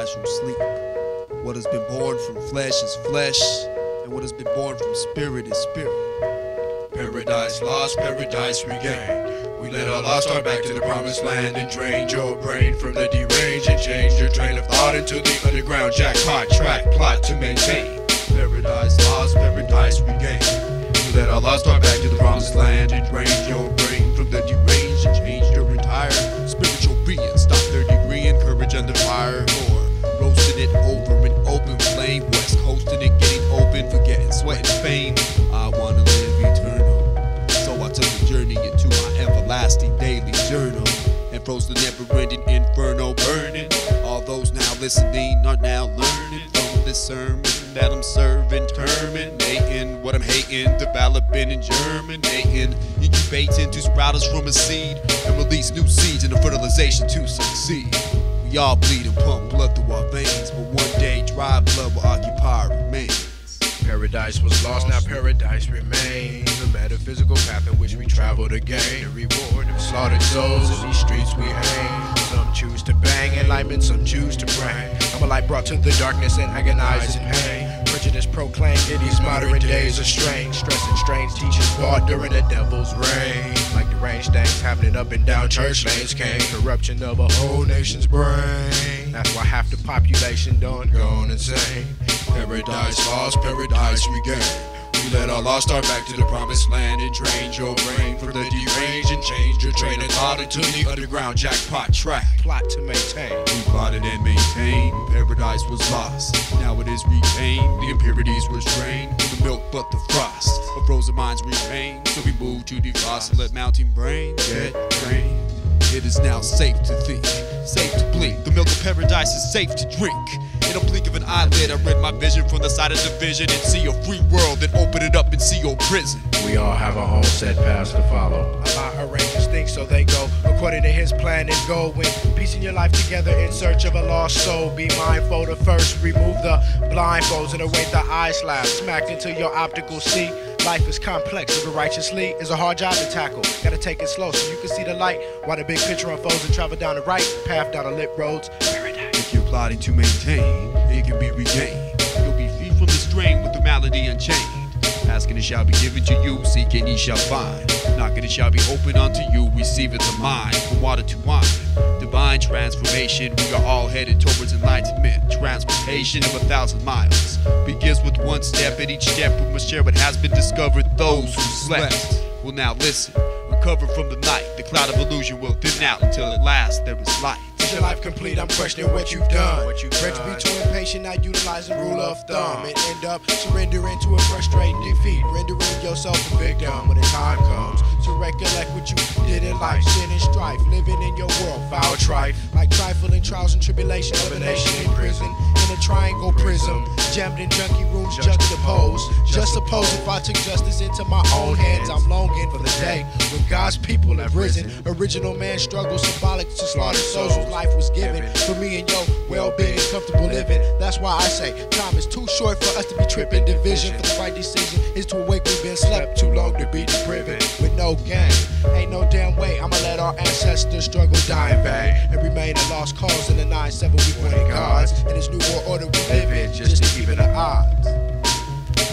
rise from sleep. What has been born from flesh is flesh, and what has been born from spirit is spirit. Paradise lost, paradise regained. We let our lost start back to the promised land and drained your brain from the deranged and changed your train of thought into the underground jackpot track plot to maintain. Paradise lost, paradise regained. We let our lost start back to the promised land and drained your brain from the deranged and changed your entire spiritual being. Stop third degree and courage under fire, or roasting it over an open flame. West coasting it, getting open, forgetting sweat and fame. I wanna live eternal, so I took a journey into my everlasting daily journal and froze the never-ending inferno burning. All those now listening are now learning from this sermon that I'm serving, terminating what I'm hating, developing and germinating, incubating to sprout us from a seed and release new seeds into fertilization to succeed. We all bleed and pump blood through our veins, but one day dry blood will occupy our remains. Paradise was lost, now paradise remains. The metaphysical path in which we travel to gain the reward of slaughtered souls. In these streets we hang. Some choose to bang enlightenment, some choose to bring. I'm a light brought to the darkness and agonizing pain. Prejudice proclaimed in these modern days are strange. Stress and strange teachings fought during the devil's reign. Like deranged things happening up and down church lanes came. Corruption of a whole nation's brain. That's why half the population done gone insane. Paradise lost, paradise regained. We let our lost start back to the promised land and drained your brain from the deranged and changed your train of thought into the underground jackpot track plot to maintain. We plotted and maintained. Paradise was lost, now it is regained. The impurities were strained from the milk but the frost. But frozen minds remain, so we move to defrost and let mountain brain get drained. It is now safe to think, safe to blink. The milk of paradise is safe to drink. In a blink of an eyelid, I read my vision from the side of division and see a free world, then open it up and see your prison. We all have our own set paths to follow. Allah arranges things so they go according to His plan and go. When piecing your life together in search of a lost soul, be mindful to first remove the blindfolds and await the eye slap smacked into your optical see. Life is complex, living righteously is a hard job to tackle. Gotta take it slow so you can see the light while the big picture unfolds and travel down the right path down the lit roads. If you're plotting to maintain, it can be regained. You'll be free from the strain with the malady unchained. Asking it shall be given to you, seeking ye shall find. Knocking it shall be opened unto you, receive it to mind. From water to wine, divine transformation. We are all headed towards enlightenment. Transportation of 1,000 miles begins with one step. At each step we must share what has been discovered. Those who slept will now listen. Recover from the night, the cloud of illusion will thin out until at last there is light. Is your life complete? I'm questioning what you've done. Bred to be too impatient, not utilizing rule of thumb, and end up surrendering to a frustrating defeat, rendering yourself a victim when the time comes to recollect what you did in life. Sin and strife, living in your world, foul trife, like trifling trials and tribulation of a nation in prison, in a triangle prism, jammed in junkie rooms juxtaposed. Just suppose if I took justice into my own hands, I'm longing for the day when God's people have risen. Original man struggle symbolic to slaughter souls whose life was given for me and your well-being and comfortable living. That's why I say time is too short for us to be tripping. Division for the right decision is to awake. We've been slept too long to be depriving with no gain. Ain't no damn way I'ma let our ancestors struggle die in vain and remain a lost cause in the 9/7 we pointed gods. In this new world order we live in, just to keep it the odds.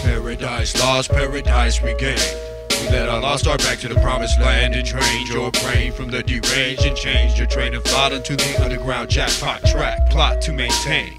Paradise lost, paradise regained. We let our lost start back to the promised land and trained your brain from the deranged and changed your train of thought into the underground jackpot track plot to maintain.